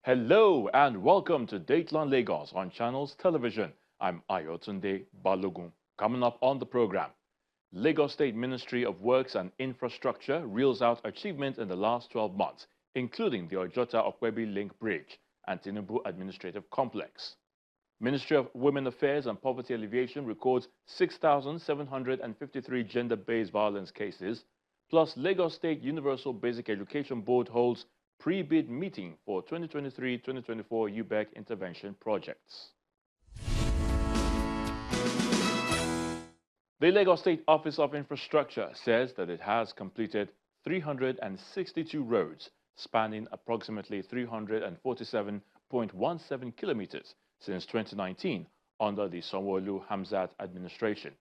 Hello and welcome to Dateline Lagos on Channels Television. I'm Ayotunde Balogun. Coming up on the program, Lagos State Ministry of Works and Infrastructure reels out achievements in the last 12 months, including the Ojota-Okpebi Link Bridge and Tinubu Administrative Complex. Ministry of Women Affairs and Poverty Alleviation records 6,753 gender-based violence cases, plus Lagos State Universal Basic Education Board holds pre-bid meeting for 2023-2024 UBEC intervention projects. The Lagos State Office of Infrastructure says that it has completed 362 roads spanning approximately 347.17 kilometers since 2019 under the Sanwo-Olu-Hamzat administration,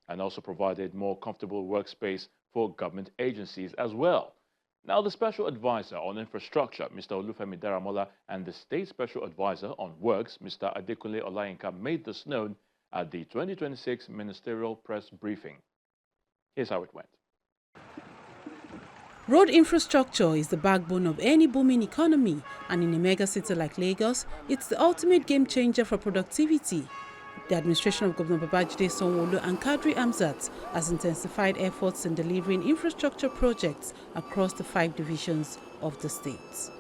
and also provided more comfortable workspace for government agencies as well. Now, the Special Advisor on Infrastructure, Mr. Olufemi Daramola, and the State Special Advisor on Works, Mr. Adekunle Olayinka, made this known at the 2026 Ministerial Press Briefing. Here's how it went. Road infrastructure is the backbone of any booming economy, and in a megacity like Lagos, it's the ultimate game changer for productivity. The administration of Governor Babajide Sanwo-Olu and Kadri Hamzat has intensified efforts in delivering infrastructure projects across the 5 divisions of the state.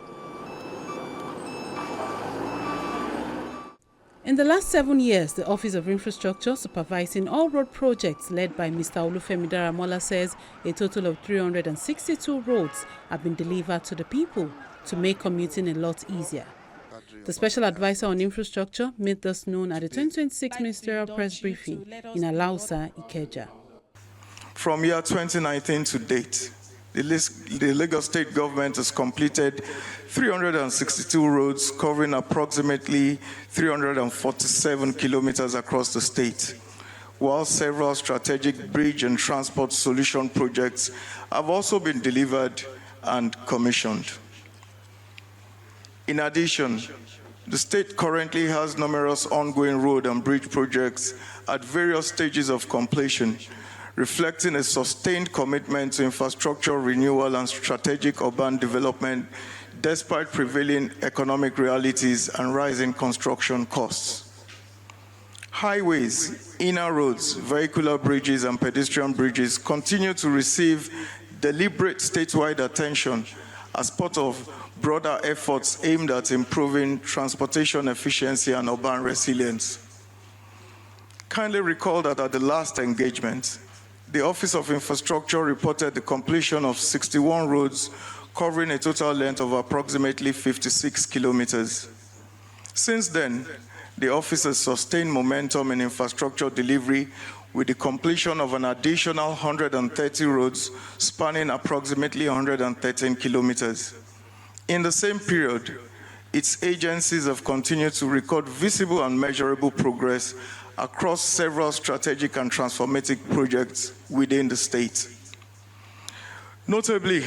In the last 7 years, the Office of Infrastructure, supervising all road projects led by Mr. Olufemi Daramola, says a total of 362 roads have been delivered to the people to make commuting a lot easier. The Special Advisor on Infrastructure made this known at the 2026 Ministerial Press Briefing in Alausa, Ikeja. From year 2019 to date, the Lagos State Government has completed 362 roads covering approximately 347 kilometers across the state, while several strategic bridge and transport solution projects have also been delivered and commissioned. In addition, the state currently has numerous ongoing road and bridge projects at various stages of completion, reflecting a sustained commitment to infrastructure renewal and strategic urban development despite prevailing economic realities and rising construction costs. Highways, inner roads, vehicular bridges, and pedestrian bridges continue to receive deliberate statewide attention as part of broader efforts aimed at improving transportation efficiency and urban resilience. Kindly recall that at the last engagement, the Office of Infrastructure reported the completion of 61 roads covering a total length of approximately 56 kilometers. Since then, the office has sustained momentum in infrastructure delivery with the completion of an additional 130 roads spanning approximately 113 kilometers. In the same period, its agencies have continued to record visible and measurable progress across several strategic and transformative projects within the state. Notably,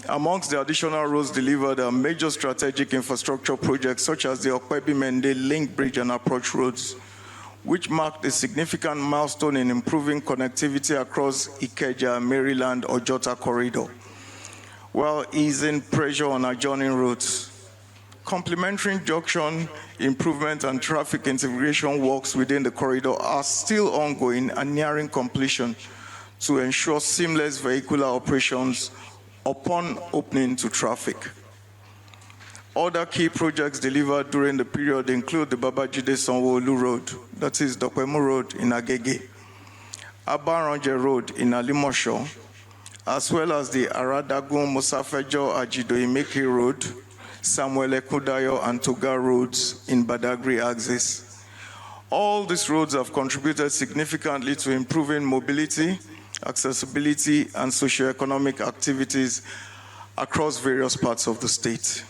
amongst the additional roads delivered are major strategic infrastructure projects such as the Okpebi-Mende Link Bridge and Approach Roads, which marked a significant milestone in improving connectivity across Ikeja, Maryland, Ojota corridor, while easing pressure on adjoining roads. Complementary junction improvement and traffic integration works within the corridor are still ongoing and nearing completion to ensure seamless vehicular operations upon opening to traffic. Other key projects delivered during the period include the Babajide Sanwo-Olu Road, that is Dokpemu Road in Agege, Abaranje Road in Alimosho, as well as the Aradagun Musafejo Ajido-Imeki Road, Samuel Ekudayo and Toga roads in Badagry axis. All these roads have contributed significantly to improving mobility, accessibility, and socio-economic activities across various parts of the state.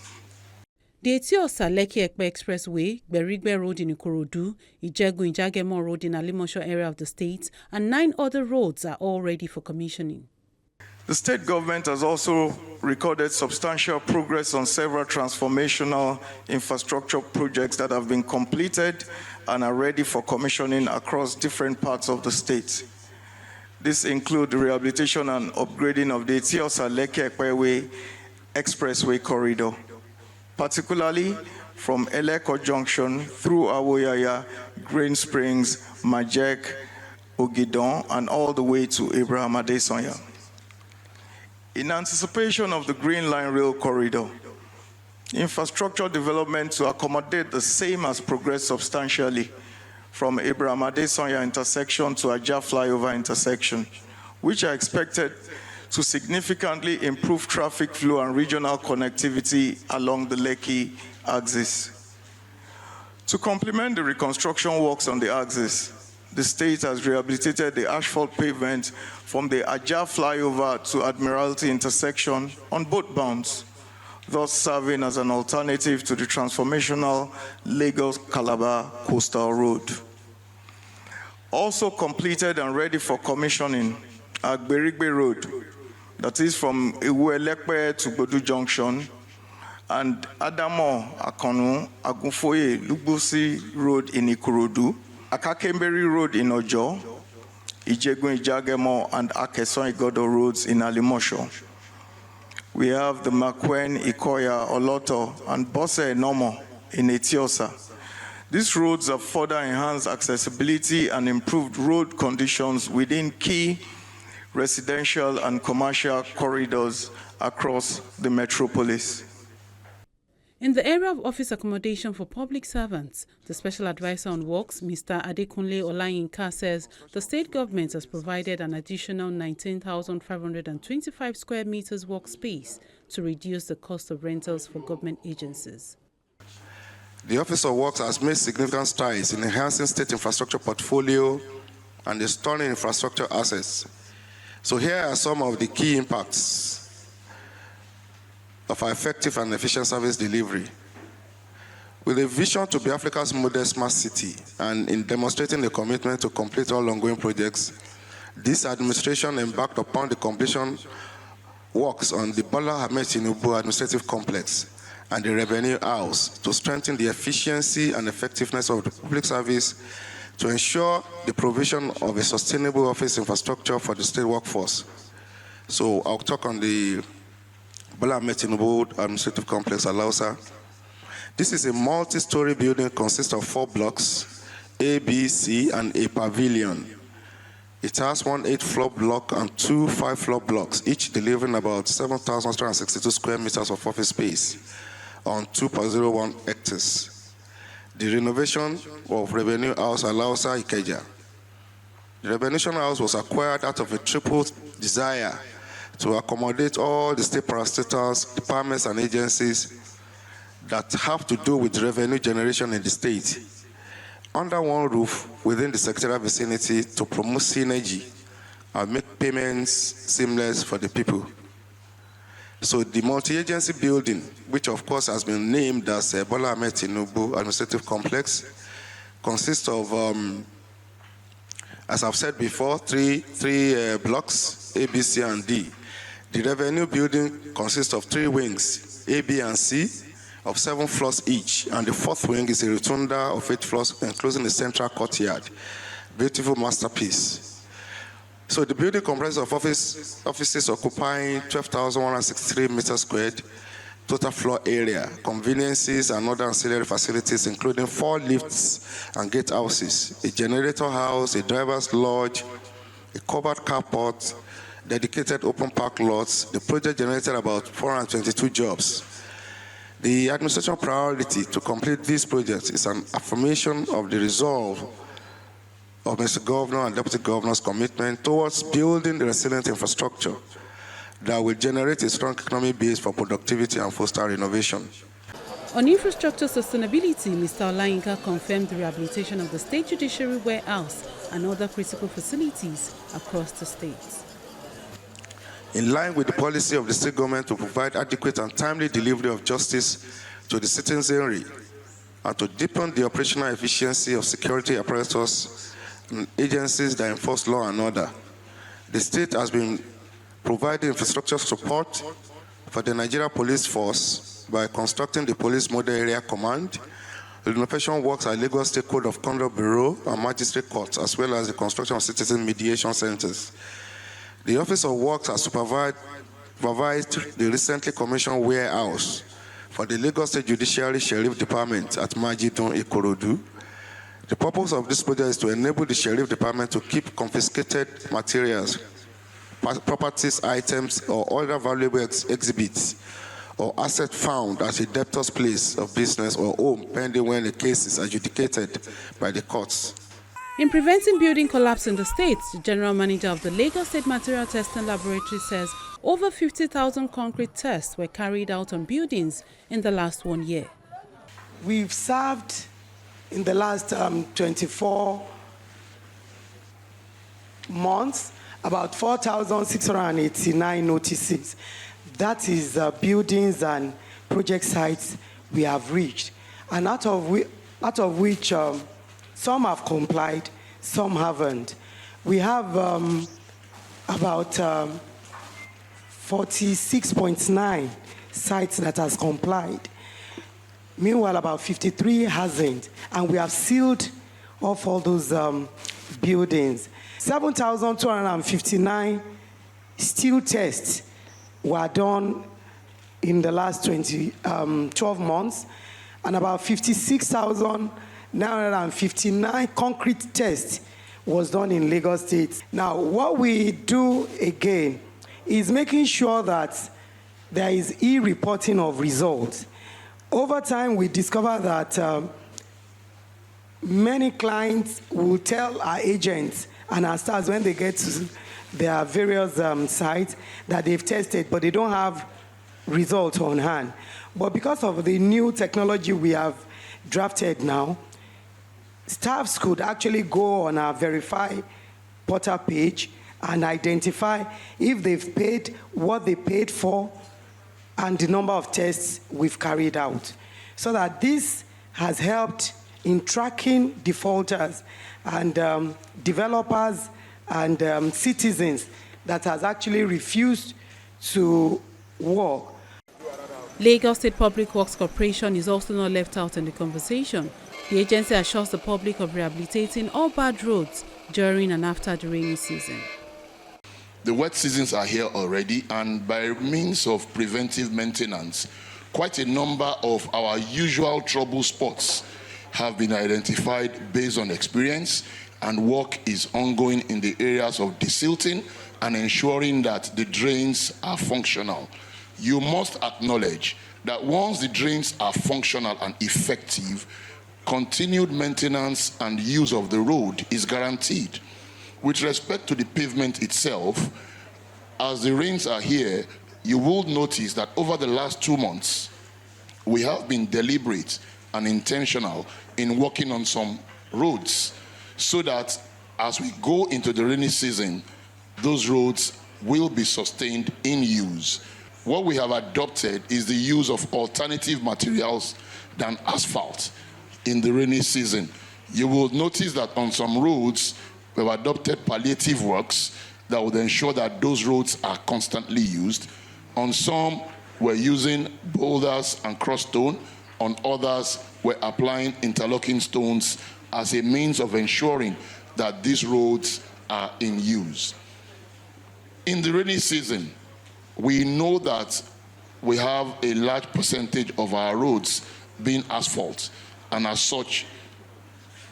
The Eti-Osa-Lekki-Epe Expressway, Berigbe Road in Ikorodu, Ijegu-Ijagemo Road in Alimosho area of the state, and 9 other roads are all ready for commissioning. The state government has also recorded substantial progress on several transformational infrastructure projects that have been completed and are ready for commissioning across different parts of the state. This includes the rehabilitation and upgrading of the Eti-Osa-Lekki-Epe Expressway corridor, particularly from Eleko Junction through Awoyaya, Green Springs, Majek, Ogidon, and all the way to Abraham Adesanya. In anticipation of the Green Line Rail Corridor, infrastructure development to accommodate the same has progressed substantially from Abraham Adesanya intersection to Ajah Flyover intersection, which are expected to significantly improve traffic flow and regional connectivity along the Lekki axis. To complement the reconstruction works on the axis, the state has rehabilitated the asphalt pavement from the Ajah Flyover to Admiralty intersection on both bounds, thus serving as an alternative to the transformational Lagos-Calabar Coastal Road. Also completed and ready for commissioning, Agberigbe Road, that is from Iwu-Elekpe to Bodu Junction, and Adamo, Akonu, Agunfoye, Lugbosi Road in Ikorodu, Akakemberi Road in Ojo, Ijegun Ijagemo, and Akeson Igodo roads in Alimosho. We have the Makwen, Ikoya, Oloto, and Bose Nomo in Etiosa. These roads have further enhanced accessibility and improved road conditions within key residential and commercial corridors across the metropolis. In the area of office accommodation for public servants, the Special Advisor on Works, Mr. Adekunle Olayinka, says the state government has provided an additional 19,525 square meters workspace to reduce the cost of rentals for government agencies. The Office of Works has made significant strides in enhancing state infrastructure portfolio and restoring infrastructure assets. So here are some of the key impacts of our effective and efficient service delivery. With a vision to be Africa's model smart city and in demonstrating the commitment to complete all ongoing projects, this administration embarked upon the completion works on the Bola Ahmed Tinubu Administrative Complex and the Revenue House to strengthen the efficiency and effectiveness of the public service to ensure the provision of a sustainable office infrastructure for the state workforce. So I'll talk on the Bola Ahmed Tinubu Administrative Complex, Alausa. This is a multi-story building consisting of 4 blocks, A, B, C, and a pavilion. It has one 8-floor block and 2 5-floor blocks, each delivering about 7,362 square meters of office space on 2.01 hectares. The renovation of Revenue House Alausa Ikeja. The Revenue House was acquired out of a triple desire to accommodate all the state parastatals, departments, and agencies that have to do with revenue generation in the state under one roof within the secretarial vicinity to promote synergy and make payments seamless for the people. So the multi-agency building, which of course has been named as Bola Ahmed Tinubu Administrative Complex, consists of, as I've said before, three blocks, A, B, C, and D. The revenue building consists of 3 wings, A, B, and C, of 7 floors each, and the 4th wing is a rotunda of 8 floors, including the central courtyard. Beautiful masterpiece. So the building comprises of offices occupying 12,163 meters squared, total floor area, conveniences and other ancillary facilities, including 4 lifts and gate houses, a generator house, a driver's lodge, a covered carport, dedicated open park lots. The project generated about 422 jobs. The administration priority to complete this project is an affirmation of the resolve of Mr. Governor and Deputy Governor's commitment towards building the resilient infrastructure that will generate a strong economic base for productivity and foster innovation. On infrastructure sustainability, Mr. Olayinka confirmed the rehabilitation of the State Judiciary Warehouse and other critical facilities across the state. In line with the policy of the state government to provide adequate and timely delivery of justice to the citizenry and to deepen the operational efficiency of security apparatus and agencies that enforce law and order, the state has been providing infrastructure support for the Nigeria Police Force by constructing the Police Model Area Command, renovation works at Lagos State Code of Conduct Bureau and Magistrate Courts, as well as the construction of citizen mediation centers. The Office of Works has supervised the recently commissioned warehouse for the Lagos State Judiciary Sheriff Department at Majidun, Ikorodu. The purpose of this project is to enable the Sheriff Department to keep confiscated materials, properties, items, or other valuable exhibits or assets found at a debtor's place of business or home pending when the case is adjudicated by the courts. In preventing building collapse in the state, the General Manager of the Lagos State Material Testing Laboratory says over 50,000 concrete tests were carried out on buildings in the last 1 year. We've served in the last 24 months about 4,689 notices. That is buildings and project sites we have reached, and out of which some have complied, some haven't. We have about 46.9 sites that has complied. Meanwhile, about 53 hasn't, and we have sealed off all those buildings. 7,259 steel tests were done in the last 12 months, and about 56,959 concrete tests was done in Lagos State. Now, what we do again is making sure that there is e-reporting of results. Over time, we discover that many clients will tell our agents and our staffs when they get to their various sites that they've tested, but they don't have results on hand. But because of the new technology we have drafted now, staffs could actually go on our Verify portal page and identify if they've paid what they paid for and the number of tests we've carried out. So that this has helped in tracking defaulters and developers and citizens that has actually refused to work. Lagos State Public Works Corporation is also not left out in the conversation. The agency assures the public of rehabilitating all bad roads during and after the rainy season. The wet seasons are here already, and by means of preventive maintenance, quite a number of our usual trouble spots have been identified based on experience, and work is ongoing in the areas of desilting and ensuring that the drains are functional. You must acknowledge that once the drains are functional and effective, continued maintenance and use of the road is guaranteed. With respect to the pavement itself, as the rains are here, you will notice that over the last 2 months, we have been deliberate and intentional in working on some roads so that as we go into the rainy season, those roads will be sustained in use. What we have adopted is the use of alternative materials than asphalt in the rainy season. You will notice that on some roads, we've adopted palliative works that would ensure that those roads are constantly used. On some, we're using boulders and cross stone. On others, we're applying interlocking stones as a means of ensuring that these roads are in use. In the rainy season, we know that we have a large percentage of our roads being asphalt, and as such,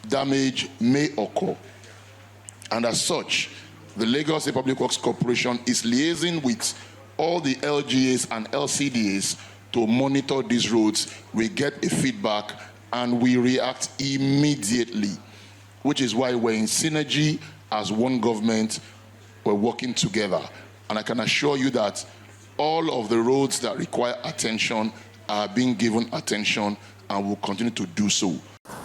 damage may occur. And as such, the Lagos State Public Works Corporation is liaising with all the LGAs and LCDAs to monitor these roads. We get a feedback and we react immediately, which is why we're in synergy as one government. We're working together. And I can assure you that all of the roads that require attention are being given attention and will continue to do so.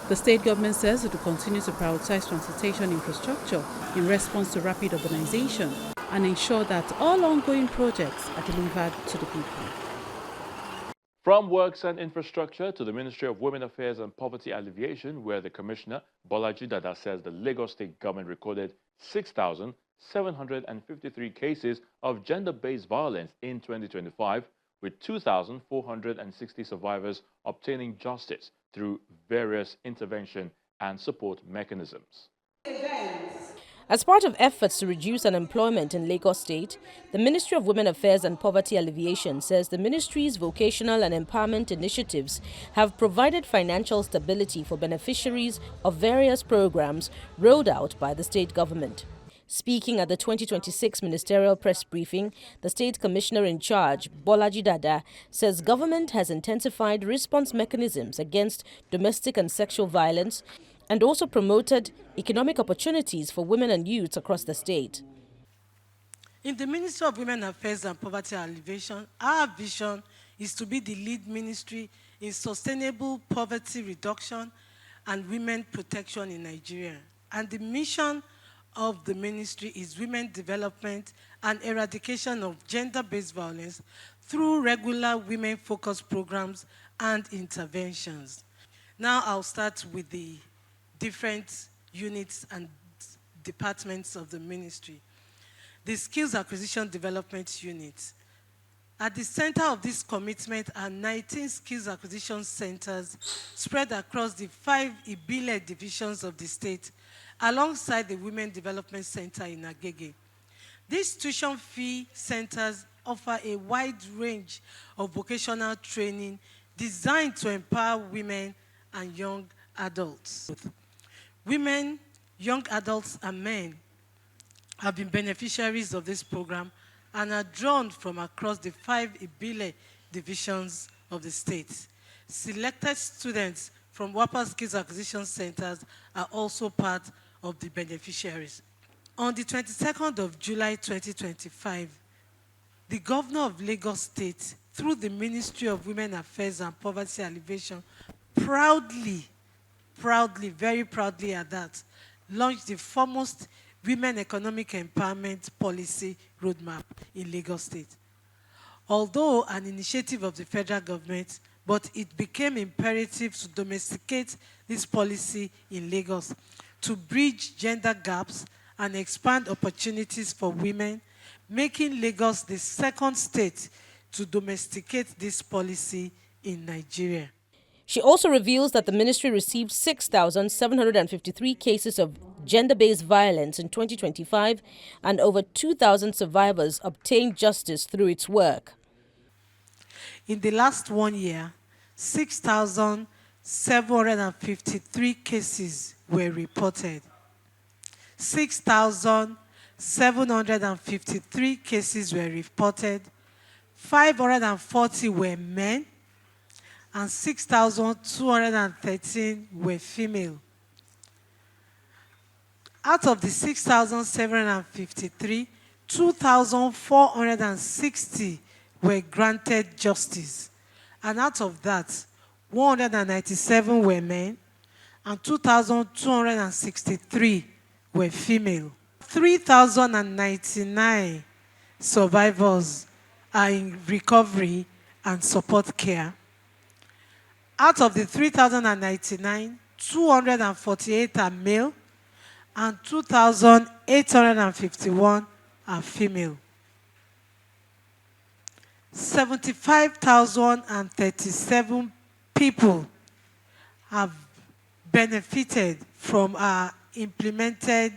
The state government says it will continue to prioritize transportation infrastructure in response to rapid urbanization and ensure that all ongoing projects are delivered to the people. From Works and Infrastructure to the Ministry of Women Affairs and Poverty Alleviation, where the Commissioner, Bolaji Dada, says the Lagos State government recorded 6,753 cases of gender-based violence in 2025, with 2,460 survivors obtaining justice through various intervention and support mechanisms. As part of efforts to reduce unemployment in Lagos State, the Ministry of Women Affairs and Poverty Alleviation says the ministry's vocational and empowerment initiatives have provided financial stability for beneficiaries of various programs rolled out by the state government. Speaking at the 2026 ministerial press briefing, the state commissioner in charge, Bolaji Dada, says government has intensified response mechanisms against domestic and sexual violence and also promoted economic opportunities for women and youths across the state. In the Ministry of Women Affairs and Poverty Alleviation, our vision is to be the lead ministry in sustainable poverty reduction and women protection in Nigeria. And the mission of the ministry is women development and eradication of gender-based violence through regular women-focused programs and interventions. Now I'll start with the different units and departments of the ministry. The Skills Acquisition Development Unit. At the center of this commitment are 19 skills acquisition centers spread across the 5 Ibile divisions of the state, alongside the Women Development Center in Agege. These tuition fee centers offer a wide range of vocational training designed to empower women and young adults. Women, young adults, and men have been beneficiaries of this program and are drawn from across the 5 Ibile divisions of the state. Selected students from WAPA Skills Acquisition Centers are also part of the beneficiaries. On the 22nd of July 2025, the Governor of Lagos State, through the Ministry of Women Affairs and Poverty Alleviation, proudly, very proudly at that, launched the foremost women economic empowerment policy roadmap in Lagos State. Although an initiative of the federal government, but it became imperative to domesticate this policy in Lagos to bridge gender gaps and expand opportunities for women, making Lagos the second state to domesticate this policy in Nigeria. She also reveals that the ministry received 6,753 cases of gender-based violence in 2025 and over 2,000 survivors obtained justice through its work. In the last 1 year, 6,753 cases were reported. 6,753 cases were reported. 540 were men, and 6,213 were female. Out of the 6,753, 2,460 were granted justice. And out of that, 197 were men, and 2,263 were female. 3,099 survivors are in recovery and support care. Out of the 3,099, 248 are male and 2,851 are female. 75,037 people have benefited from our implemented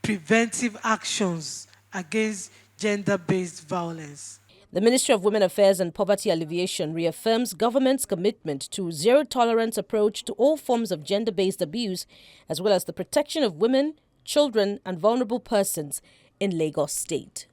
preventive actions against gender-based violence. The Ministry of Women Affairs and Poverty Alleviation reaffirms government's commitment to zero-tolerance approach to all forms of gender-based abuse, as well as the protection of women, children, and vulnerable persons in Lagos State.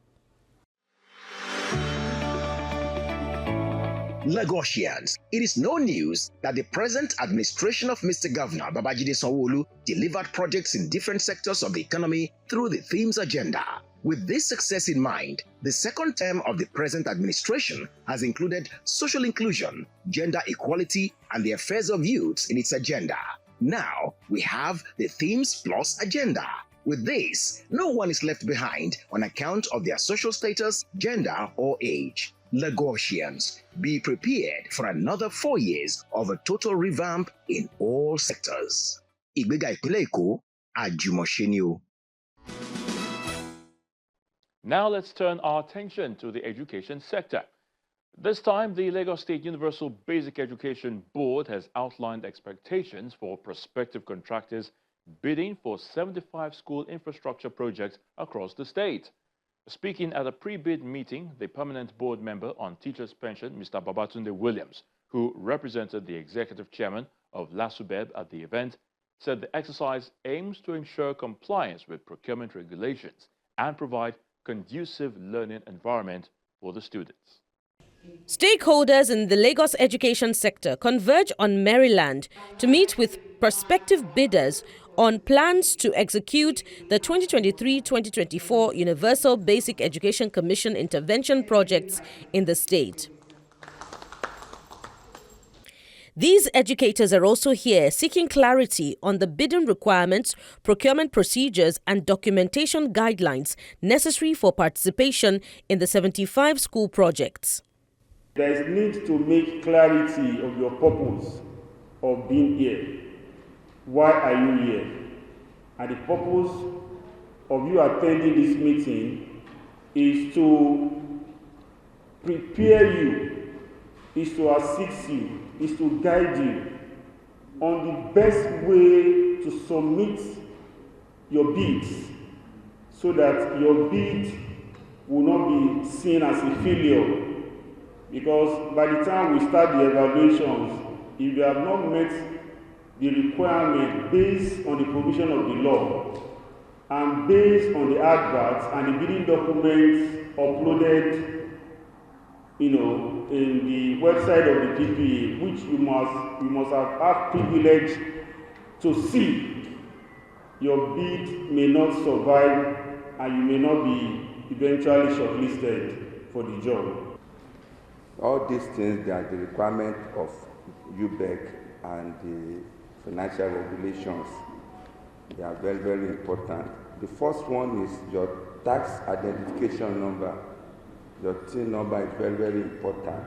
Lagosians, it is no news that the present administration of Mr. Governor Babajide Sanwo-Olu delivered projects in different sectors of the economy through the themes agenda. With this success in mind, the second term of the present administration has included social inclusion, gender equality, and the affairs of youths in its agenda. Now, we have the Themes Plus agenda. With this, no one is left behind on account of their social status, gender, or age. Lagosians, be prepared for another 4 years of a total revamp in all sectors. Ìgbéga ìpínlẹ̀ Èkó, àjùmọ̀ṣe ni o. Now let's turn our attention to the education sector. This time, the Lagos State Universal Basic Education Board has outlined expectations for prospective contractors bidding for 75 school infrastructure projects across the state. Speaking at a pre-bid meeting, the permanent board member on teachers' pension, Mr. Babatunde Williams, who represented the executive chairman of LASUBEB at the event, said the exercise aims to ensure compliance with procurement regulations and provide conducive learning environment for the students. Stakeholders in the Lagos education sector converge on Maryland to meet with prospective bidders on plans to execute the 2023-2024 Universal Basic Education Commission intervention projects in the state. These educators are also here seeking clarity on the bidding requirements, procurement procedures, and documentation guidelines necessary for participation in the 75 school projects. There is need to make clarity of your purpose of being here. Why are you here? And the purpose of you attending this meeting is to prepare you, is to assist you, is to guide you on the best way to submit your bids so that your bid will not be seen as a failure. Because by the time we start the evaluations, if you have not met the requirement based on the provision of the law and based on the adverts and the bidding documents uploaded, in the website of the PPA, which you must have had privilege to see, your bid may not survive and you may not be eventually shortlisted for the job. All these things, they are the requirement of UBEC and the financial regulations. They are very, very important. The first one is your tax identification number. Your TIN number is very, very important.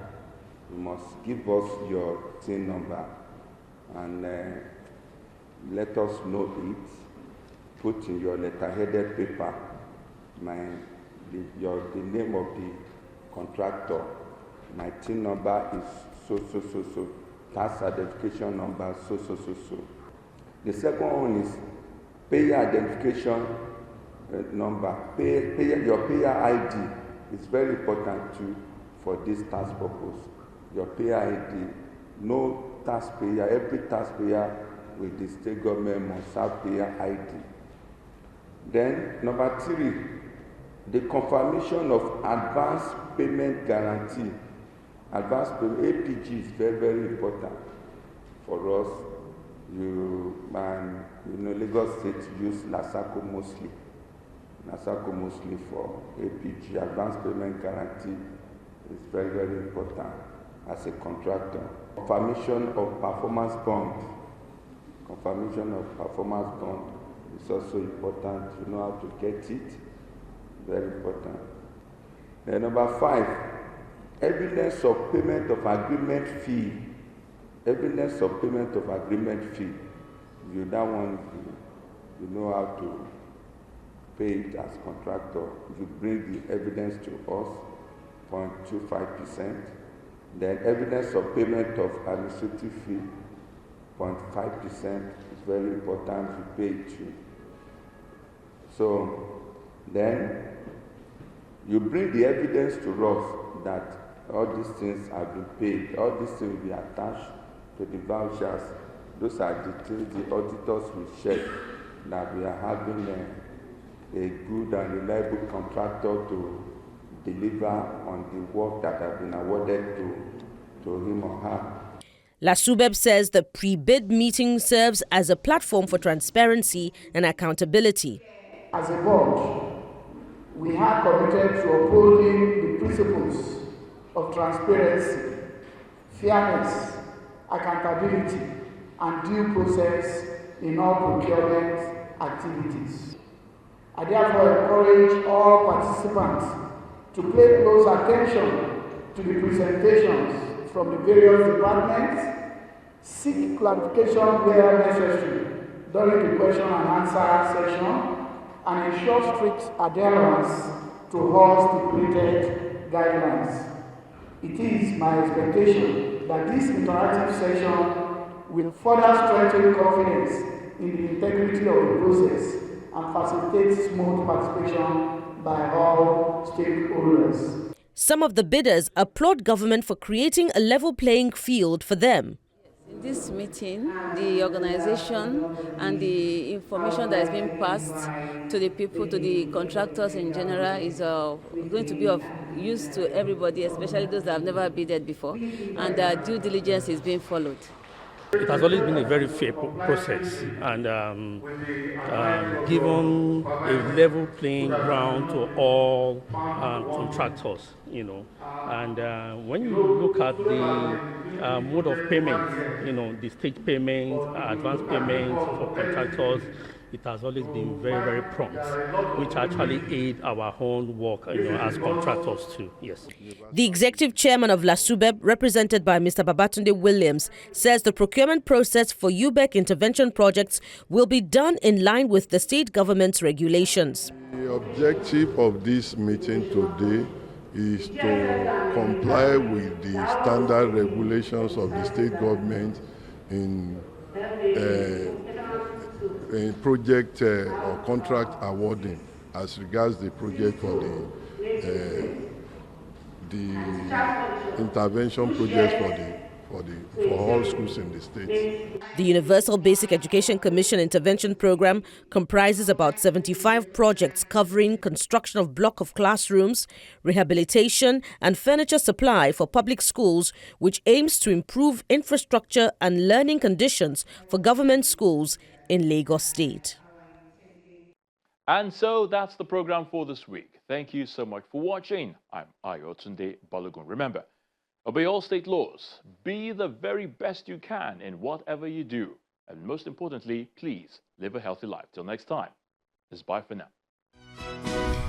You must give us your TIN number and let us know it. Put in your letter-headed paper the name of the contractor. My TIN number is so. Tax identification number so. The second one is payer identification number. Your payer ID is very important too for this tax purpose. Your payer ID. No taxpayer, every taxpayer with the state government must have payer ID. Then number 3, the confirmation of advance payment guarantee. Advance payment, APG is very, very important for us. Lagos State use LASACO mostly. LASACO mostly for APG. Advance payment guarantee is very, very important as a contractor. Confirmation of performance bond. Confirmation of performance bond is also important. You know how to get it. Very important. Then number 5, evidence of payment of agreement fee. Evidence of payment of agreement fee. You know how to pay it as contractor. You bring the evidence to us, 0.25%. Then evidence of payment of administrative fee, 0.5%, is very important to pay it to. So then you bring the evidence to us that all these things have been paid. All these things will be attached to the vouchers. Those are the things the auditors will check, that we are having a good and reliable contractor to deliver on the work that has been awarded to him or her. LASUBEB says the pre-bid meeting serves as a platform for transparency and accountability. As a board, we are committed to upholding the principles of transparency, fairness, accountability, and due process in all procurement activities. I therefore encourage all participants to pay close attention to the presentations from the various departments, seek clarification where necessary during the question and answer session, and ensure strict adherence to all stipulated guidelines. It is my expectation that this interactive session will further strengthen confidence in the integrity of the process and facilitate smooth participation by all stakeholders. Some of the bidders applaud government for creating a level playing field for them. In this meeting, the organization and the information that is being passed to the people, to the contractors in general, is going to be of use to everybody, especially those that have never bidded before, and due diligence is being followed. It has always been a very fair process, and given a level playing ground to all contractors, you know. And when you look at the mode of payment, the stage payment, advance payment for contractors, it has always been very, very prompt, which actually aid our own work, as contractors too. Yes. The executive chairman of LASUBEB, represented by Mr. Babatunde Williams, says the procurement process for UBEC intervention projects will be done in line with the state government's regulations. The objective of this meeting today is to comply with the standard regulations of the state government in project or contract awarding as regards the project for the intervention projects for all schools in the state. The Universal Basic Education Commission intervention program comprises about 75 projects covering construction of block of classrooms, rehabilitation and furniture supply for public schools, which aims to improve infrastructure and learning conditions for government schools in Lagos State. And so that's the program for this week. Thank you so much for watching. I'm Ayotunde Balogun. Remember, obey all state laws. Be the very best you can in whatever you do. And most importantly, please live a healthy life. Till next time, it's bye for now.